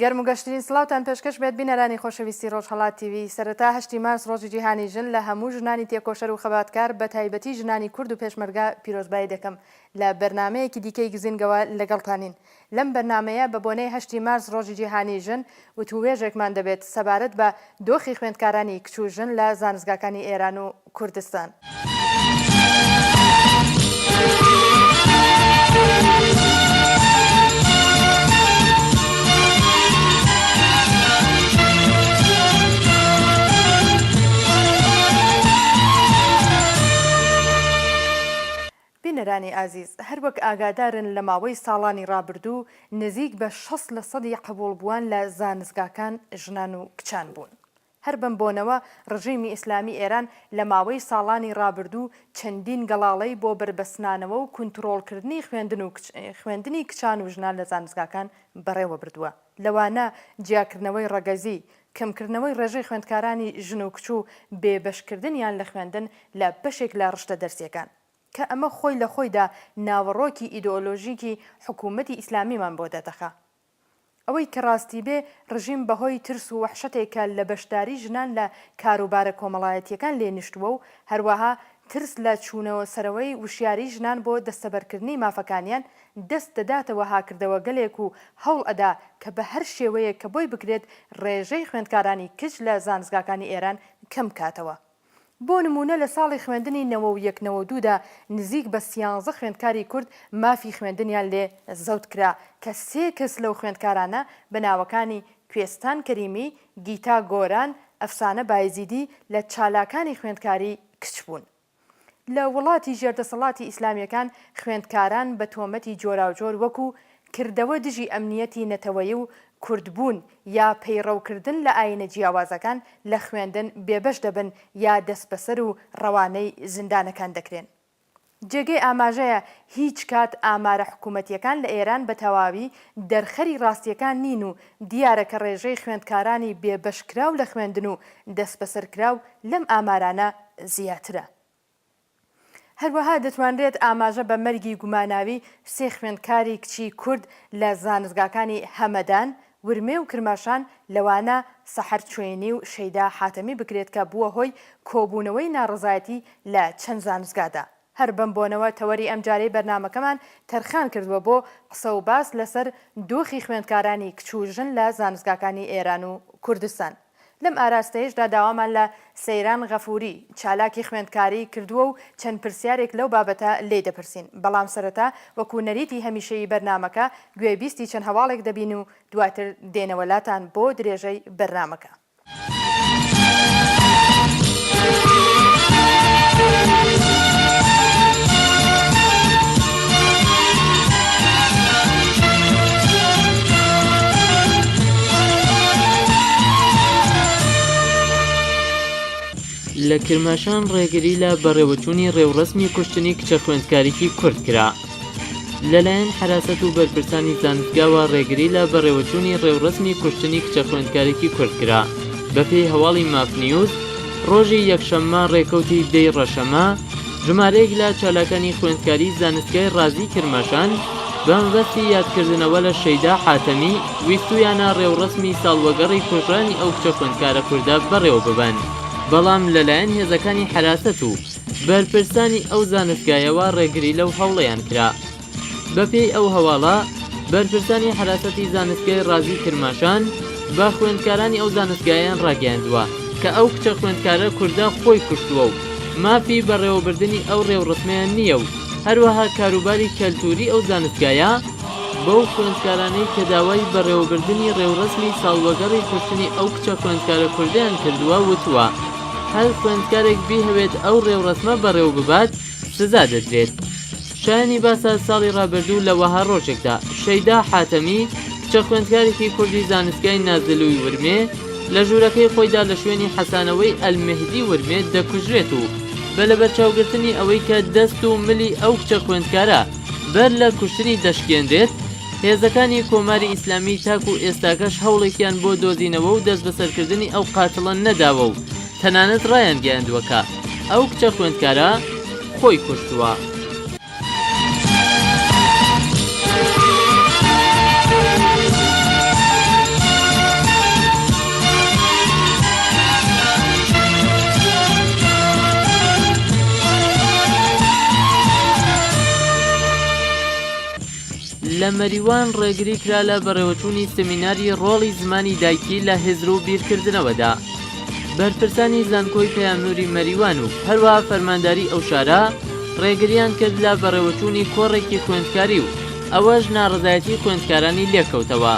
گەرم و گەشترین سڵاوتان پێشکەش بێت بینەرانی خۆشەویستی ڕۆژهەڵات تیڤی. سەرەتا 8 مارس ڕۆژی جیهانی ژن لە هەموو ژنانی تێکۆشەر و خەباتکار بە تایبەتی ژنانی کورد و پێشمەرگە پیرۆزبایی دەکەم لە بەرنمەیەکی دیکەی گزینگەوە لەگەڵتانین. لەم بەرنمەیە بە بۆنەی 8 مارس ڕۆژی جیهانی ژن وتووێژێکمان دەبێت سەبارەت بە دۆخی خوێندکارانی کچ و ژن لە زانستگاکانی ئێران و کوردستان. بینەرانی ئازیز، هەروەک ئاگادارن لە ماوەی ساڵانی ڕابردوو نزیک بە 60% قبول بووان لە زانستگاکان ژنان و کچان بوون. هەر بەم بۆنەوە ڕژیمی ئیسلامی ئێران لە ماوەی ساڵانی ڕابردوو چەندین گەڵاڵەی بۆ بربەستنانەوە و کنترۆڵکردنی خوێندنی کچان و ژنان لە زانستگاکان بەڕێوە بردووە. لەوانە جیاکردنەوەی ڕەگەزی، کەمکردنەوەی ڕێژەی خوێندکارانی ژن و کچ و بێبەشکردنیان لە خوێندن لە بەشێک لە ڕشتە دەرسیەکان کە ئەمە خۆی لە خۆیدا ناوەڕۆکی ئیدئۆلۆژیکی حکوومەتی ئیسلامیمان بۆ دەدەخە. ئەوەی کە ڕاستی بێ ڕژیم بەهۆی ترس و وەحشەتێکە لە بەشداری ژنان لە کاروبارە کۆمەڵایەتیەکان لێنیشتووە و هەروەها ترس لە چوونەوە سەرەوەی وشیاری ژنان بۆ دەستەبەرکردنی مافەکانیان دەست دەداتەوە هاکردەوە گەلێک و هەوڵ ئەدا کە بە هەر شێوەیە کە بۆی بکرێت ڕێژەی خوێندکارانی کچ لە زانستگاکانی ئێران کەم کاتەوە. بۆ نمونە لە ساڵی خوێندنی 1992دا نزیک بە 13 خوێندکاری کورد مافی خوێندنیان لێ زەوت کرا کە 3 کەس لەو خوێندکارانە بەناوەکانی کوێستان کەریمی، گیتا گۆران، ئەفسانە بایزیدی لە چالاکانی خوێندکاری کچ بوون. لە وڵاتی ژێردەسەڵاتی ئیسلامیەکان خوێندکاران بە تۆمەتی جۆراوجۆر وەکو کردەوە دژی ئەمنیەتی نەتەوەیی و کوردبوون یا پەیڕەوکردن لە ئاینە جیاوازەکان لە خوێندن بێبەش دەبن یا دەست بەسەر و ڕەوانەی زیندانەکان دەکرێن. جێگەی ئاماژەیە هیچ کات ئامارە حکوومەتیەکان لە ئێران بە تەواوی دەرخەری ڕاستیەکان نین و دیارە کە ڕێژەی خوێندکارانی بێبەشکراو لە خوێندن و دەست بەسەرکراو لەم ئامارانە زیاترە. هەروەها دەتوانرێت ئاماژە بە مەرگی گوماناوی 3 خوێندکاری کچی کورد لە زانستگاکانی هەمەدان، ورمێ و کرماشان لەوانە سەحەر چوێنی و شەیدا حاتەمی بکرێت کە بووە هۆی کۆبوونەوەی ناڕزایەتی لە چەند زانستگادا. هەر بەم بۆنەوە تەوەری ئەم جارەی بەرنامەکەمان تەرخان کردووە بۆ قسە و باس لەسەر دۆخی خوێندکارانی کچ و ژن لە زانستگاکانی ئێران و کوردستان. لەم ئاراستەیەشدا داوامان لە سەیران غەفوری چالاکی خوێندکاری کردووە و چەند پرسیارێک لەو بابەتە لێ دەپرسین. بەڵام سەرەتا وەکو نەریتی هەمیشەیی بەرنامەکە گوێبیستی چەند هەواڵێک دەبین و دواتر دێنەوەلاتان بۆ درێژەی بەرنامەکە. لە کرماشان ڕێگری لە بەڕێوەچوونی ڕێوڕسمی کوشتنی کچە خوێندکارێکی کورد کرا. لەلایەن حراسەت و بەرپرسانی زانستگاوە ڕێگری لە بەڕێوەچوونی ڕێوڕسمی کوشتنی کچە خوێندکارێکی کورد کرا. بەپێی هەواڵی مافنیوز ڕۆژی یەکشەممە ڕێکەوتی دەی ڕەشەمە ژمارەیەک لە چالاکانی خوێندکاری زانستگای ڕازی کرماشان بە مەبەستی یادکردنەوە لە شەیدا حاتەمی ویستویانە ڕێوڕسمی ساڵوەگەڕی کوژرانی ئەو کچە خوێندکارە کوردە بەڕێوە ببەن. بەڵام لەلایەن هێزەکانی حراسەت و بەرپرسانی ئەو زانستگایەوە ڕێگری لەو هەوڵەیان کرا. بەپێی ئەو هەواڵە بەرپرسانی حراسەتی زانستگای ڕازی کرماشان بە خوێندکارانی ئەو زانستگایان ڕاگەیاندووە کە ئەو کچە خوێندکارە کوردە خۆی کوشتووە و مافی بەڕێوەبردننی ئەو ڕێوڕسمیان نییە و هەروەها کاروباری کەلتوری ئەو زانستگایە بەو خوێندکارانەی کە داوای بەڕێوەبردننی ڕێوڕسمی ساڵوەگەڕی کوشتنی ئەو کچە خوێندکارە کوردیان کردووە وتووە هەر خوێندکارێک بیهەوێت ئەو ڕێوڕەسمە بەڕێوە ببات سزا دەدرێت. شایانی باسە ساڵی ڕابردوو لە وەها ڕۆژێکدا شەیدا حاتەمی کچە خوێندکارێکی کوردی زانستگای نازلووی ورمێ لە ژوورەکەی خۆیدا لە شوێنی حەسانەوەی ئەلمێهدی ورمێ دەکوژرێت و بە لە بەرچاوگرتنی ئەوەی کە دەست و ملی ئەو کچە خوێندکارە بەر لە کوشتنی دەشکێنرێت، هێزەکانی کۆماری ئیسلامی تاک و ئێستاکەش هەوڵێکیان بۆ دۆزینەوە و دەست بەسەرکردنی ئەو قاتڵە نەداوە و تەنانەت ڕایان گەیاندووەکە ئەو کچە خوێندکارە خۆی کوشتووە. لە مەریوان ڕێگری کرا لە بەڕێوەچوونی سمیناری ڕۆڵی زمانی دایکی لە هێزر و بیرکردنەوەدا. بەرپرسانی زانکۆی پەیامنووری مەریوان و هەروەها فەرمانداری ئەو شارە ڕێگریان کرد لە بەڕێوەچوونی کۆڕێکی خوێندکاری و ئەوەش ناڕزایەتی خوێندکارانی لێکەوتەوە.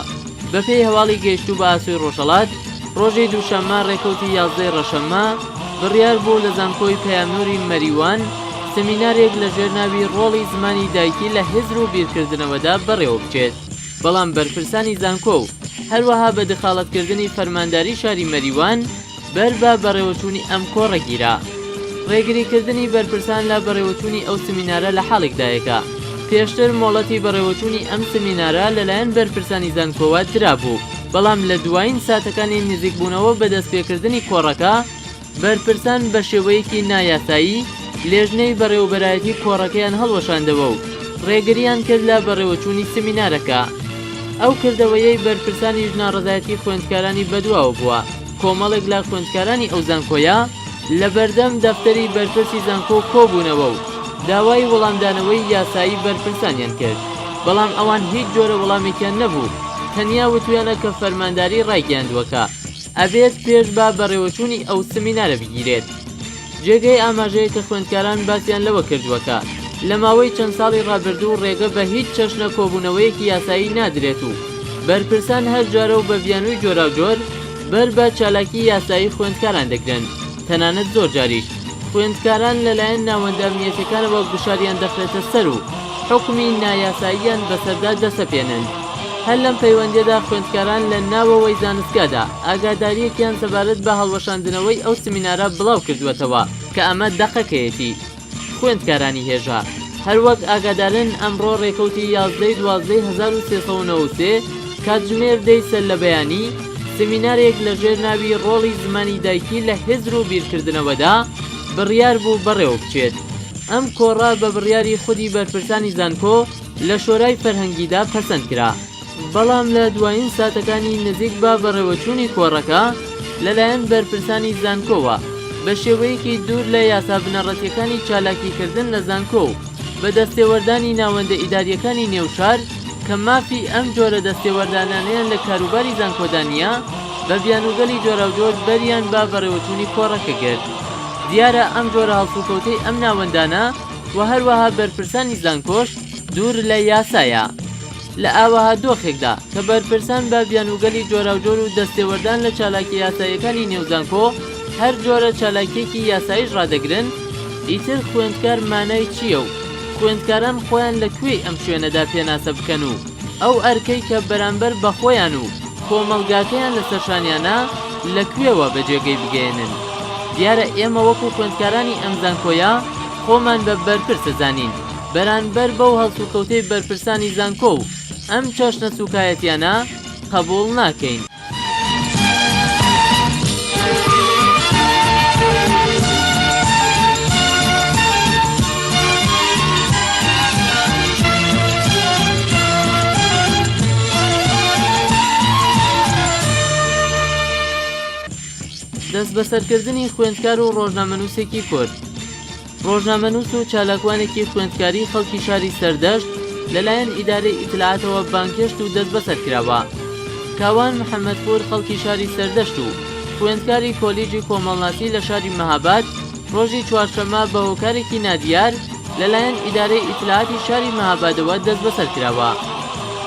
بەپێی هەواڵی گەیشتوو بە ئاسووی ڕۆژهەڵات ڕۆژی دووشەممە ڕێکەوتی 11 ڕەشەممە بڕیار بوو لە زانکۆی پەیامنووری مەریوان سمینارێک لە ژێرناوی ڕۆڵی زمانی دایکی لە هێزر و بیرکردنەوەدا بەڕێوە بچێت. بەڵام بەرپرسانی زانکۆ و هەروەها بە دخالەتکردنی فەرمانداری شاری مەریوان بەربە بەڕێوەچوونی ئەم کۆڕەگیرا. ڕێگریکردنی بەرپرسان لە بەڕێوەچوونی ئەو سمینارە لە حاڵێکدایەکە. پێشتر مۆڵەتی بەڕێوەچوونی ئەم سمینارە لەلایەن بەرپرسانی زانکۆوە درابوو، بەڵام لە دوایین ساتەکانی نزیکبوونەوە بە دەستپێکردنی کۆڕەکە بەرپرسان بە شێوەیەکی نایاسایی لێژنەی بەڕێوەبەرایەتی کۆڕەکەیان هەڵوەشاندەوە و ڕێگریان کرد لە بەڕێوەچوونی سمینارەکە. ئەو کردەوەیەی بەرپرسانی ژناڕزایەتی خوێندکارانی بەدواوە بووە. کۆمەڵێک لە خوێندکارانی ئەو زانکۆیە لە بەردەم دەفتەری بەرپرسی زانکۆ کۆبوونەوە و داوای وەڵامدانەوەی یاسایی بەرپرسانیان کرد، بەڵام ئەوان هیچ جۆرە وەڵامێکیان نەبوو. تەنیا وتویانە کە فەرمانداری ڕایگەیاندووەکە ئەبێت پێش با بەڕێوەچوونی ئەو سمینارە بگیرێت. جێگەی ئاماژەیە کە خوێندکاران باسییان لەوە کردووەکە لە ماوەی چەند ساڵی ڕابردوو ڕێگە بە هیچ چەشنە کۆبوونەوەیەکی یاسایی نادرێت و بەرپرسان هەر جارە و بە ڤیانووی جۆراوجۆر بەر بە چالاکی یاسایی خوێندکاران دەگرن. تەنانەت زۆر جاریش خوێندکاران لەلایەن ناوەندامنیەتەکانەوە گوشاریان دەخرێتە سەر و حکمی نایاساییان بەسەردا دەسەپێنن. هەر لەم پەیوەندیەدا خوێندکاران لە ناوەوەی زانستگادا ئاگاداریەکیان سەبارەت بە هەڵوەشاندنەوەی ئەو سمینارە بڵاو کردووەتەوە کە ئەمە دەقەکەیەتی. خوێندکارانی هێژە هەروەک ئاگادارن ئەمڕۆ ڕێکەوتی 11/12/1393 کاتژمێر دەی سەر لە بەیانی سمینارێک لە ژێرناوی ڕۆڵی زمانی دایکی لە هێزر و بیرکردنەوەدا بڕیار بوو بەڕێوە بچێت. ئەم کۆڕا بە بڕیاری خودی بەرپرسانی زانکۆ لە شۆرای فەرهەنگیدا پەسەند کرا، بەڵام لە دوایین ساتەکانی نزیک بە بەڕێوەچوونی کۆڕەکە لەلایەن بەرپرسانی زانکۆوە بە شێوەیەکی دوور لە یاسا بنەڕەتیەکانی چالاکیکردن لە زانکۆ بە دەستێوەردانی ناوەندە ئیداریەکانی نێوشار کە مافی ئەم جۆرە دەستێوەردانانیان لە کاروباری زانکۆدانیە بە بیانوگەلی جۆراوجۆر بەریان با بەڕێوەچوونی کۆڕەکە کرد. دیارە ئەم جۆرە هەڵسوکەوتەی ئەم ناوەندانە و هەروەها بەرپرسانی زانکۆش دوور لە یاسایە. لە ئاوەها دۆخێکدا کە بەرپرسان بە بیانوگەلی جۆراوجۆر و دەستێوەردان لە چالاکی یاساییەکانی نێوزانکۆ هەر جۆرە چالاکیەکی یاساییش ڕادەگرن، ئیتر خوێندکار مانای چییە و خوێندکاران خۆیان لەکوێ ئەم شوێنەدا پێناسە بکەن و ئەو ئەرکەی کە بەرامبەر بە خۆیان و کۆمەڵگاکەیان لە سەرشانیانە لەکوێوە بەجێگەی بگەێنن. دیارە ئێمە وەکو خوێندکارانی ئەم زانکۆیە خۆمان بە بەرپرسە زانین، بەرامبەر بەو هەڵسوکەوتەی بەرپرسانی زانکۆ و ئەم چەشنە سوکایەتیانە قبوڵ ناکەین. دەست بەسەرکردنی خوێندکار و ڕۆژنامەنووسێکی کورد. ڕۆژنامەنووس و چالاکوانێکی خوێندکاری خەڵکی شاری سەردەشت لەلایەن ئیدارەی ئیتلاعاتەوە بانگهێشت و دەست بەسەر کراوە. کاوان محەممەدپور خەڵکی شاری سەردەشت و خوێندکاری کۆلیژی کۆمەڵناسی لە شاری مەهاباد ڕۆژی چوارشەممە بە هۆکارێکی نادیار لەلایەن ئیدارەی ئیتلاعاتی شاری مەهابادەوە دەست بەسەر کراوە.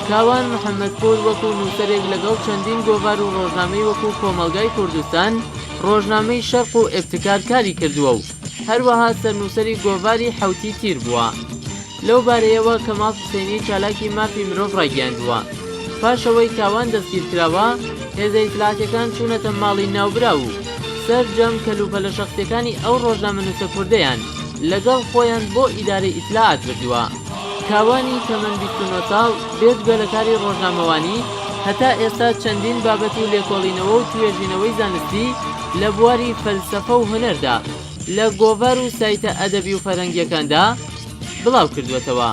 کاوان محەممەدپور وەکو نووسەرێک لەگەڵ چەندین گۆڤار و ڕۆژنامەی وەکو کۆمەلگای کوردستان، ڕۆژنامەی شەرق و ئێبتکار کاری کردووە و هەروەها سەرنووسەری گۆڤاری حەوتی تیر بووە. لەو بارەیەوە کەماڵ حوسێنی چالاکی مافی مرۆڤ ڕاگەیاندووە. پاشەوەی کاوان دەستگیر کراوە، هێزە ئیتلاعاتیەکان چوونەتە ماڵی ناوبرا و سەرجەم کەلوپەلە شەخصیەکانی ئەو ڕۆژنامە نووسە کوردەیان لەگەڵ خۆیان بۆ ئیدارەی ئیتلاعات بردووە. کاوانی تەمەن 29 ساڵ بێجگە لە کاری ڕۆژنامەوانی هەتا ئێستا چەندین بابەت و لێکۆڵینەوە و توێژینەوەی زانستی لە بواری فەلسەفە و هونەردا لە گۆڤار و سایتە ئەدەبی و فەرەنگیەکاندا بڵاو کردوێتەوە.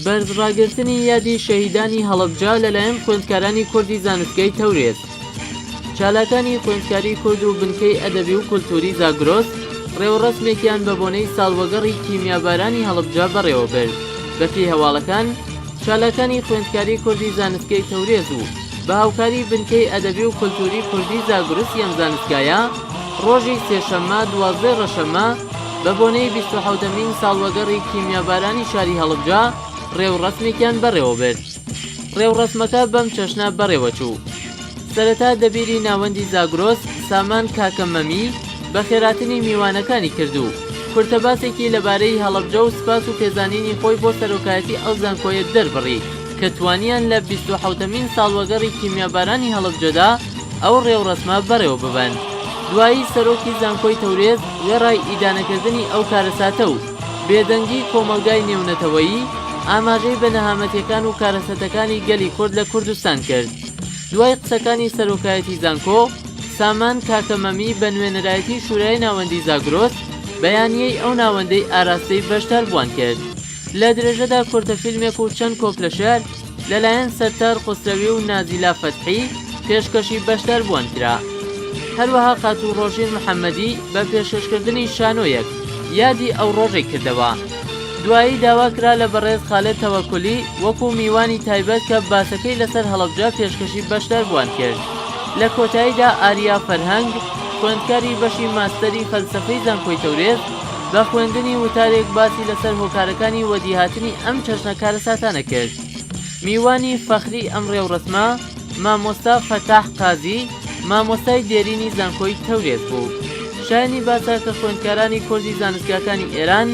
بەرزڕاگرتنی یادی شەهیدانی هەڵەبجە لەلایەن خوێندکارانی کوردی زانستگەی تەورێت. چالاکانی خوێندکاری کورد و بنکەی ئەدەبی و کولتوری زاگرۆس ڕێوەڕەسمێکیان بە بۆنەی ساڵوەگەڕی کیمیابارانی هەڵەبجە بەڕێوە برد. بەپێی هەواڵەکان، چالاکانی خوێندکاری کوردی زانستگەی تەورێز و بە هاوکاری بنکەی ئەدەبی و کولتوری کوردی زاگرۆس یەم زانستگایە ڕۆژی سێشەممە 12 ڕەشەممە بە بۆنەی 27مین ساڵوەگەڕی کیمیابارانی شاری هەڵەبجە ڕێوڕەسمێکیان بەڕێوە برد. ڕێوڕەسمەکە بەم چەشنە بەڕێوە چوو. سەرەتا دەبیری ناوەندی زاگرۆس سامان کاکەمەمی بە خێراتنی میوانەکانی کردو. کورتەباسێکی لەبارەی هەڵەبجە و سپاس و پێزانینی خۆی بۆ سەرۆکایەتی ئەو زانکۆیە دەربڕی کە توانیان لە 27مین ساڵوەگەڕی کیمیابارانی هەڵەبجەدا ئەو ڕێوڕەسمە بەڕێوە ببەن. دوایی سەرۆکی زانکۆی تەورێز وێڕای ئیدانەکردنی ئەو کارەساتە و بێدەنگی کۆمەلگای نێونەتەوەیی ئاماژەی بە نەهامەتیەکان و کارەسەتەکانی گەلی کورد لە کوردستان کرد. دوای قسەکانی سەرۆکایەتی زانکۆ، سامان کاکەمەمی بە نوێنەرایەتی شورای ناوەندی زاگرۆس بەیانیەی ئەو ناوەندەی ئاراستەی بەشدار بوان کرد. لە درێژەدا کورتەفیلمێک و چەند کۆپلە شێعر لەلایەن سەرتار خۆسرەوی و نازیلا فەتحی پێشکەشی بەشدار بوان کرا. هەروەها خاتوو ڕۆژین محەممەدی بە پێشکەشکردنی شانۆیەک یادی ئەو ڕۆژەی کردەوە. دوایی داوا کرا لە بەڕێز خالێد تەوەکولی وەکو میوانی تایبەت کە باسەکەی لەسەر هەڵەبجە پێشکەشی بەشدار بوان کرد. لە کۆتاییدا ئاریا فەرهەنگ، خوێندکاری بەشی ماستەری فەلسەفەی زانکۆی تەورێز، بە خوێندنی وتارێک باسی لەسەر هۆکارەکانی وەدیهاتنی ئەم چەشنە کارەساتانە کرد. میوانی فەخری ئەم ڕێوڕەسمە مامۆستا فەتاح قازی، مامۆستای دێرینی زانکۆی تەورێز بوو. شایانی باسە کە خوێندکارانی کوردی زانستگاکانی ئێران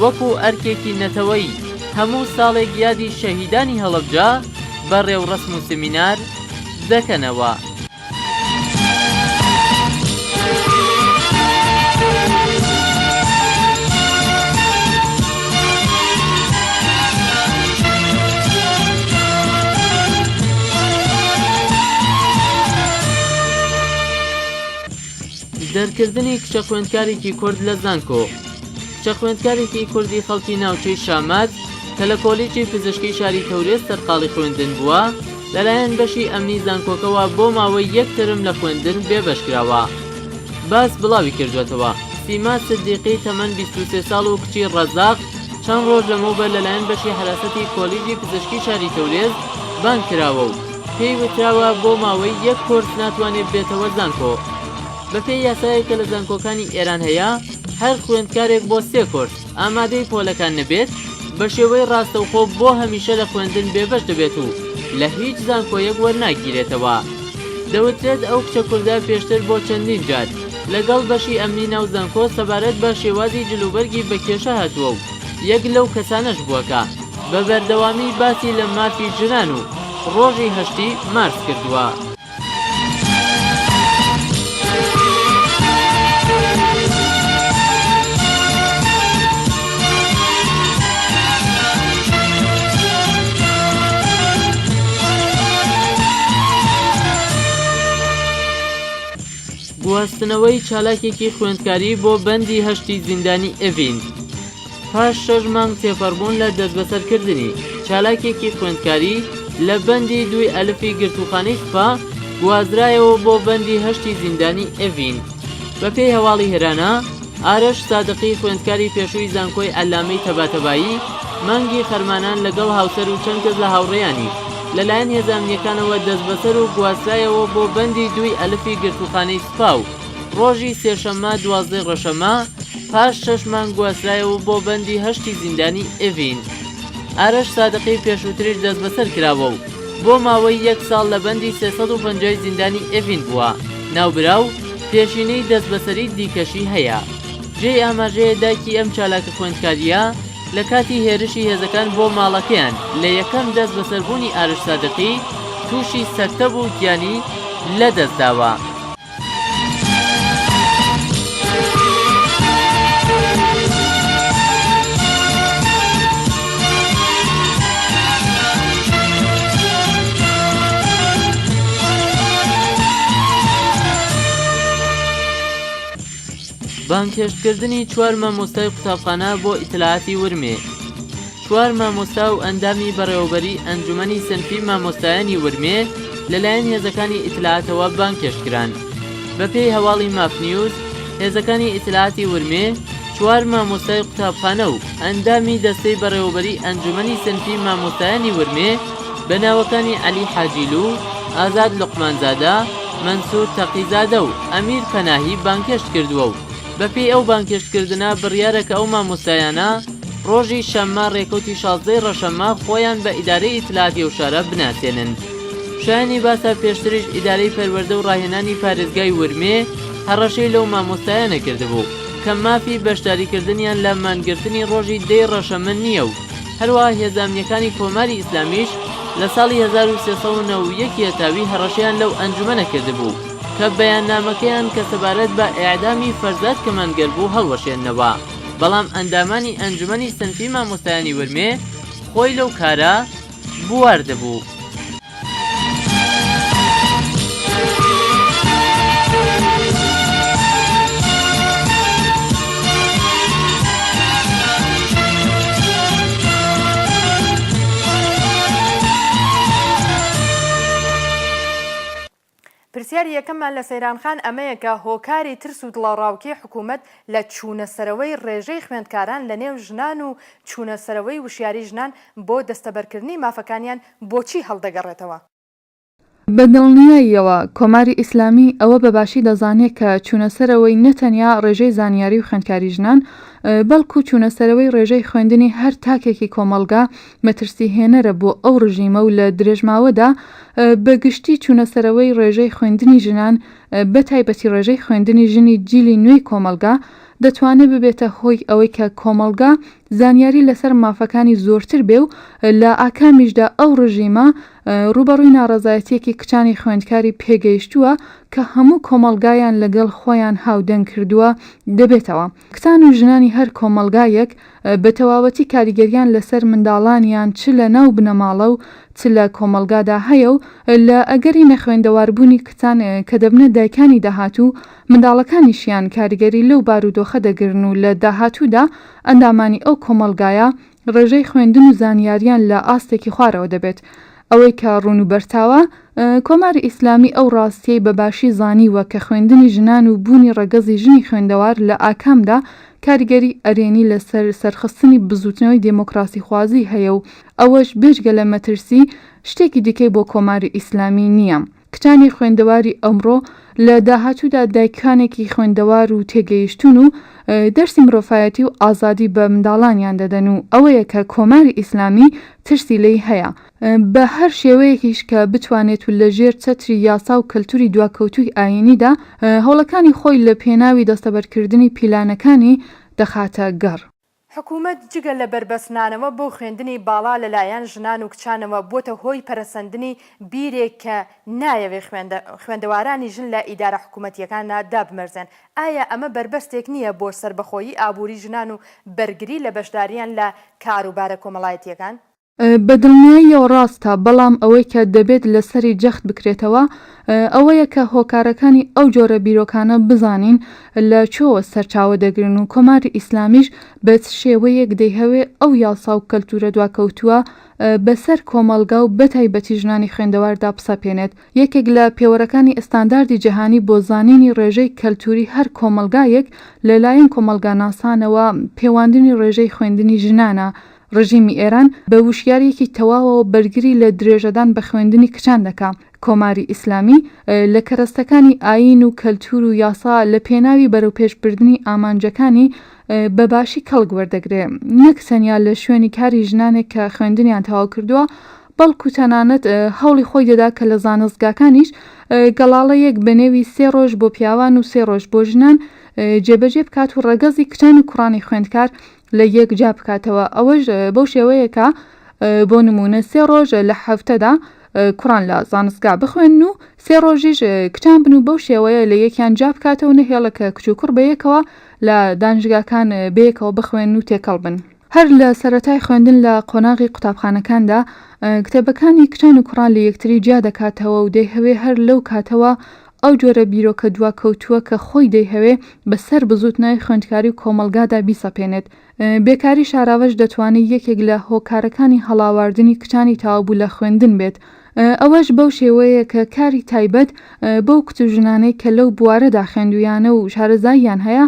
وەکو ئەرکێکی نەتەوەی هەموو ساڵێک یادی شەهیدانی هەڵەبجە بە ڕێوڕەسم و سمینار دەکەنەوە. دەرکردنی کچە خوێندکارێکی کورد لە زانکۆ. کچە خوێندکارێکی کوردی خەڵکی ناوچەی شامات کە لە کۆلیجی پزیشکی شاری تەورێز سەرقاڵی خوێندن بووە، لەلایەن بەشی ئەمنی زانکۆکەوە بۆ ماوەی 1 ترم لە خوێندن بێبەشکراوە. باس بڵاوی کردوێتەوە. سیما سدیقی تەمەن 23 ساڵ و کچی ڕەزاق چەند ڕۆژ لەمەوبەر لەلایەن بەشی حراسەتی کۆلیجی پزیشکی شاری تەورێز بان کراوە و پێی وتراوە بۆ ماوەی 1 کورس ناتوانێت بێتەوە زانکۆ. بەپێی یاسایەکە لە زانکۆکانی ئێران هەیە، هەر خوێندکارێک بۆ 3 کورس ئامادەی پۆلەکان نەبێت بە شێوەی ڕاستەوخۆ بۆ هەمیشە لە خوێندن بێبەش دەبێت و لە هیچ زانکۆیەک وەرناگیرێتەوە. دەوترێت ئەو کچە کوردە پێشتر بۆ چەندین جار لەگەڵ بەشی ئەمنی ناو زانکۆ سەبارەت بە شێوازی جلوبەرگی بە کێشە هاتووە و یەک لەو کەسانەش بووەکە بە بەردەوامی باسی لە مافی ژنان و ڕۆژی هەشتی مارس کردووە. گواستنەوەی چالاکێکی خوێندکاری بۆ بەندی هەشتی زیندانی ئەڤین. پاش 6 مانگ تێپەڕبوون لە دەستبەسەرکردنی چالاکێکی خوێندکاری لە بەندی 2 ئەلفی گرتوخانەی سوپا گوازرایەوە بۆ بەندی هەشتی زیندانی ئەڤین. بەپێی هەواڵی هێرانە، ئارەش سادقی خوێندکاری پێشووی زانکۆی ئەلامەی تەباتەبایی مانگی خەرمانان لەگەڵ هاوسەر و چەند کەس لە هاوڕێیانی لەلایەن هێزانیەکانەوە دەست بەسەر و گواسترایەوە بۆ بەندی 2 ئەلفی گرتوخانەی سوپا و ڕۆژی سێشەممە 12 ڕەشەمە پاش 6 مانگ گواسترایەوە بۆ بەندی 8 زیندانی ئێڤین. ئارەش سادقی پێشووتریش دەست بەسەر کراوە و بۆ ماوەی 1 ساڵ لە بەندی 350 زیندانی ئێڤین بووە. ناوبراو پێشینەی دەست بەسەری دیکەشی هەیە. جێ ئاماژەیە دایکی ئەم چالاکە خوێندکاریە لە کاتی هێرشی هێزەکان بۆ ماڵەکەیان لە یەکەم دەست بەسەربوونی ئارش سادقی تووشی سەکتە بوو گیانی لەدەستداوە. بانکێشتکردنی 4 مامۆستای قوتابخانە بۆ ئیتلاعاتی ورمێ. 4 مامۆستا و ئەندامی بەڕێوەبەری ئەنجومەنی سەنفی مامۆستایانی ورمێ لەلایەن هێزەکانی ئیتلاعاتەوە بانکێشتکران. بەپێی هەواڵی مافنیوز هێزەکانی ئیتلاعاتی ورمێ 4 مامۆستای قوتابخانە و ئەندامی دەستەی بەڕێوەبەری ئەنجومەنی سەنفی مامۆستایانی ورمێ بە ناوەکانی عەلی حاجیلو، ئازاد لوقمانزادە، مەنسوور تەقیزادە و ئەمیر پەناهی بانکێشت کردووە و بەپێی ئەو بانکێشتکردنە بڕیارەکە ئەو مامۆستایانە ڕۆژی شەممە ڕێکەوتی 16 ڕەشەممە خۆیان بە ئیدارەی ئیتلاعاتی و شارە بناسێنن. شایانی باسە پێشتریش ئیدارەی پەروەردە و ڕاهێنانی پارێزگای ورمێ هەڕەشەی لەو مامۆستایانە کردبوو کە مافی بەشداریکردنیان لە مانگرتنی ڕۆژی 10 ڕەشەمە نییە و هەروەها هێزانیەکانی کۆماری ئیسلامیش لە ساڵی 1391 تاوی هەڕەشەیان لەو ئەنجومەنە کردبوو کە بەیاننامەکەیان کە سەبارەت بە ئیعدامی فەرزاد کەمانگەر بوو هەڵوەشێننەوە. بەڵام ئەندامانی ئەنجومەنی سەنفی مامۆستایانی ورمێ خۆی لەو کارە بواردەبوو. پرسیاری یەکەممان لە سەیرانخان ئەمەیە کە هۆکاری ترس و دڵاڕاوکی حکوومەت لە چوونەسەرەوەی ڕێژەی خوێندکاران لە نێو ژنان و چوونەسەرەوەی وشیاری ژنان بۆ دەستەبەرکردنی مافەکانیان بۆچی هەڵدەگەڕێتەوە؟ بە دڵنیاییەوە کۆماری ئیسلامی ئەوە بەباشی دەزانێت کە چوونەسەرەوەی نەتەنیا ڕێژەی زانیاری و خوێندکاری ژنان بەڵکو چوونەسەرەوەی ڕێژەی خوێندنی هەر تاکێکی کۆمەڵگا مەترسی هێنەرە بۆ ئەو ڕژیمە و لە درێژماوەدا بەگشتی چوونەسەرەوەی ڕێژەی خوێندنی ژنان بە تایبەتی ڕێژەی خوێندنی ژنی جیلی نوێی کۆمەڵگا دەتوانێت ببێتە هۆی ئەوەی کە کۆمەڵگا زانیاری لەسەر مافەکانی زۆرتر بێ و لە ئاکامیشدا ئەو ڕژیمە ڕوبەڕووی ناڕەزایەتیەکی کچانی خوێندکاری پێگەیشتووە کە هەموو کۆمەڵگایان لەگەڵ خۆیان هاودەنگ کردووە دەبێتەوە. کچان و ژنانی هەر کۆمەڵگایەک بە تەواوەتی کاریگەریان لەسەر منداڵانیان چ لە ناو بنەماڵە و چ لە کۆمەڵگادا هەیە و لە ئەگەری نەخوێندەواربوونی کچان کە دەبنە دایکانی داهاتوو منداڵەکانیشیان کاریگەری لەو بارودۆخە دەگرن و لە داهاتوودا ئەندامانی ئەو کۆمەڵگایە ڕێژەی خوێندن و زانیاریان لە ئاستێکی خوارەوە دەبێت. ئەوەی کە ڕوون و بەرتاوە کۆماری ئیسلامی ئەو ڕاستیەی بەباشی زانیوە کە خوێندنی ژنان و بوونی ڕەگەزی ژنی خوێندەوار لە ئاکامدا کاریگەری ئەرێنی لەسەر سەرخستنی بزوتنەوەی دێمۆکراسی خوازی هەیە و ئەوەش بێژگە لە مەترسی شتێکی دیکەی بۆ کۆماری ئیسلامی نییە. کچانی خوێندەواری ئەمڕۆ لە داهاتوودا دایکانێکی خوێندەوار و تێگەیشتون و دەرسی مرۆڤایەتی و ئازادی بە منداڵانیان دەدەن و ئەوەیە کە کۆماری ئیسلامی ترسی لێی هەیە بە هەر شێوەیەکیش کە بتوانێت و لە ژێر چەتری یاسا و کەلتوری دواکەوتوی ئاینیدا هەوڵەکانی خۆی لە پێناوی دەستەبەرکردنی پیلانەکانی دەخاتە گەڕ. حکوومەت جگە لە بربەسنانەوە بۆ خوێندنی باڵا لەلایەن ژنان و کچانەوە بۆتە هۆی پەرەسەندنی بیرێک کە نایەوێ خوێندەوارانی ژن لە ئیدارە حکوومەتیەکانە دابمەرزێن. ئایا ئەمە بربەستێک نییە بۆ سربەخۆیی ئابووری ژنان و بەرگری لە بەشداریان لە کاروبارە کۆمەڵایەتیەکان؟ بەدڵنیاییەوە ڕاستە، بەڵام ئەوەی کە دەبێت لەسەری جەخت بکرێتەوە ئەوەیە کە هۆکارەکانی ئەو جۆرە بیرۆکانە بزانین لە چۆوە سەرچاوە دەگرن و کۆماری ئیسلامیش بە شێوەیەک دەیهەوێ ئەو یاسا و کەلتورە دواکەوتووە بەسەر کۆمەڵگا و بەتایبەتی ژنانی خوێندەواردا پسەپێنێت. یەکێک لە پێوەرەکانی ئەستانداردی جەهانی بۆ زانینی ڕێژەی کەلتوری هەر کۆمەڵگایەک لەلایەن کۆمەلگاناسانەوە پەیوەندی ڕێژەی خوێندنی ژنانە. ڕژیمی ئێران بە وشیارێکی تەواوەوە بەرگری لە درێژەدان بە خوێندنی کچان دەکات. کۆماری ئیسلامی لە کەرەستەکانی ئاین و کەلتور و یاسا لە پێناوی بەرەوپێشبردننی ئامانجەکانی بەباشی کەڵک وەردەگرێت، نەک تەنیا لە شوێنی کاری ژنانێک کە خوێندنیان تەواو کردووە، بەڵکو تەنانەت هەوڵی خۆی دەدا کە لە زانستگاکانیش گەڵاڵەیەک بە نێوی 3 ڕۆژ بۆ پیاوان و 3 ڕۆژ بۆ ژنان جێبەجێ بکات و ڕەگەزی کچان و کوڕانی خوێندکار لە یەک جا بکاتەوە. ئەوەش بەو شێوەیەکە بۆ نمونە 3 ڕۆژ لە هەفتەدا کوڕان لە زانستگا بخوێن و 3 ڕۆژیش کچان بن و بەو شێوەیە لە یەکیان جا بکاتەوە نەهێڵەکە کچ و کوڕ بەیەکەوە لە دانیشگاکان بەیەکەوە بخوێن و تێکەڵ بن. هەر لە سەرەتای خوێندن لە قۆناغی قوتابخانەکاندا کتێبەکانی کچان و کوڕان لە یەکتری جیا دەکاتەوە و دەیهەوێ هەر لەو کاتەوە ئەو جۆرە بیرۆکە دواکەوتووە کە خۆی دەیهەوێ بەسەر بزوتنەوەی خوێندکاری و کۆمەلگادا بیسەپێنێت. بێکاری شاراوەش دەتوانێت یەکێک لە هۆکارەکانی هەڵاواردنی کچانی تەواو لە خوێندن بێت. ئەوەش بەو شێوەیە کە کاری تایبەت بەو کچ و ژنانەی کە لەو بوارەدا خوێندویانە و شارەزاییان هەیە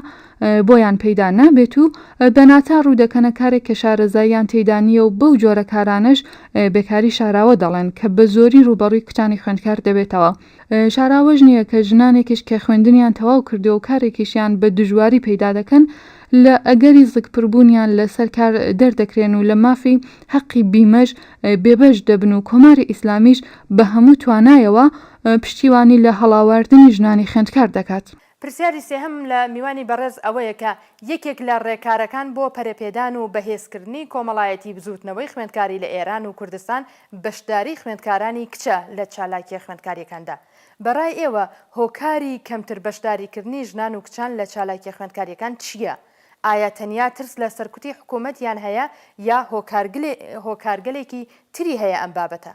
بۆیان پەیدا نابێت و بەناتا ڕوودەکەنە کارێک کە شارەزاییان تێدانیە و بەو جۆرە کارانش بێکاری شاراوە دەڵێن کە بە زۆری ڕوبەڕووی کچانی خوێندکار دەبێتەوە. شاراوەش نییە کە ژنانێکیش کە خوێندنیان تەواو کردو و کارێکیشیان بە دژواری پەیدا دەکەن لە ئەگەری زگپڕبوونیان لەسەر کار دەردەکرێن و لە مافی حەقی بیمەش بێبەش دەبن و کۆماری ئیسلامیش بە هەموو توانایەوە پشتیوانی لە هەڵاواردنی ژنانی خوێندکار دەکات. پرسیاری سێهم لە میوانی بەڕێز ئەوەیە کە یەکێک لە ڕێکارەکان بۆ پەرەپێدان و بەهێزکردنی کۆمەڵایەتی بزوتنەوەی خوێندکاری لە ئێران و کوردستان بەشداری خوێندکارانی کچە لە چالاکی خوێندکاریەکاندا. بەڕای ئێوە هۆکاری کەمتر بەشداریکردنی ژنان و کچان لە چالاکی خوێندکاریەکان چییە؟ ئایا تەنیا ترس لە سەرکوتی حکوومەتیان هەیە یا هۆکارگەلێکی تری هەیە ئەم بابەتە؟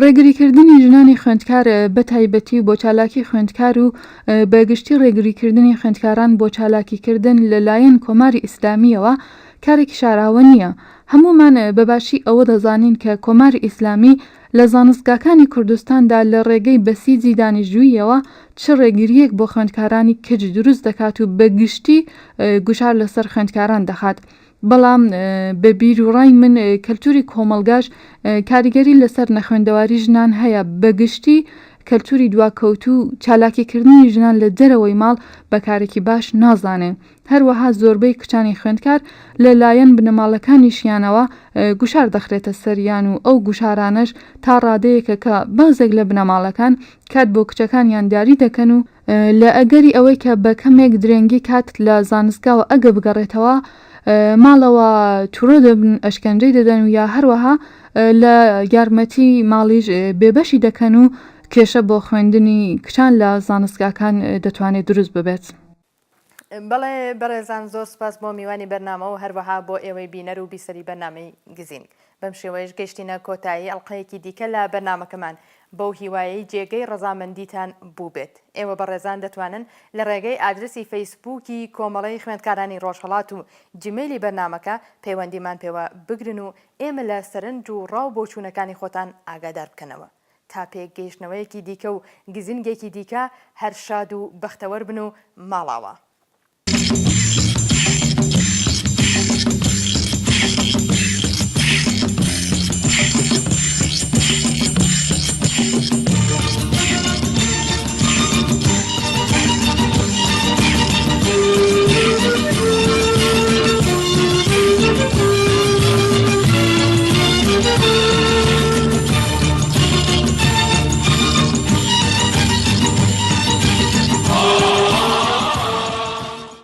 ڕێگریکردنی ژنانی خوێندکار بە تایبەتی بۆ چالاکی خوێندکار و بەگشتی ڕێگریکردنی خوێندکاران بۆ چالاکیکردن لەلایەن کۆماری ئیسلامیەوە کارێکی شاراوە نییە. هەمومان بەباشی ئەوە دەزانین کە کۆماری ئیسلامی لە زانستگاکانی کوردستاندا لە ڕێگەی بەسیجی دانیشتجوویەوە چ ڕێگریەک بۆ خوێندکارانی کەج دروست دەکات و بەگشتی گوشار لەسەر خوێندکاران دەخات. بەڵام بە بیرروڕای من کەلتوری کۆمەلگاش کاریگەری لەسەر نەخوێندەواری ژنان هەیە، بەگشتی کەلتوری دواکەوت و چالاکیکردنی ژنان لە دەرەوەی ماڵ بەکارێکی باش نازانێن. هەروەها زۆربەی کچانی خوێندکار لەلایەن بنەماڵەکانیشیانەوە گوشار دەخرێتە سەریان و ئەو گوشارانەش تا ڕادەیەکە کە بەزێک لە بنەماڵەکان کات بۆ کچەکانیان دیاری دەکەن و لە ئەگەری ئەوەی کە بە کەمێک درێنگی کات لە زانستگاوە ئەگە بگەڕێتەوە ماڵەوە تووڕە دەبن، ئەشکەنجەی دەدەن و یا هەروەها لە یارمەتی ماڵیش بێبەشی دەکەن و کێشە بۆ خوێندنی کچان لە زانستگاکان دەتوانێت دروست ببێت. بەڵێ بەڕێزان زۆر سپاس بۆ میوانی بەرنامە و هەروەها بۆ ئێوەی بینەر و بیسەری بەرنامەی گزینگ. بەم شێوەیەش گەشتینە کۆتایی ئەڵقەیەکی دیکە لە بەرنامەکەمان بەو هیوایی جێگەی ڕەزامەندیتان بوو بێت. ئێوە بەڕێزان دەتوانن لە ڕێگەی ئادرسی فەیسبووکی کۆمەڵەی خوێندکارانی ڕۆژهەڵات و جیمەیلی بەرنامەکە پەیوەندیمان پێوە بگرن و ئێمە لە سەرنج و ڕاو بۆچوونەکانی خۆتان ئاگادار بکەنەوە. تا پێک گەیشتنەوەیەکی دیکە و گزینگێکی دیکە هەر شاد و بەختەوەر بن و ماڵاوە.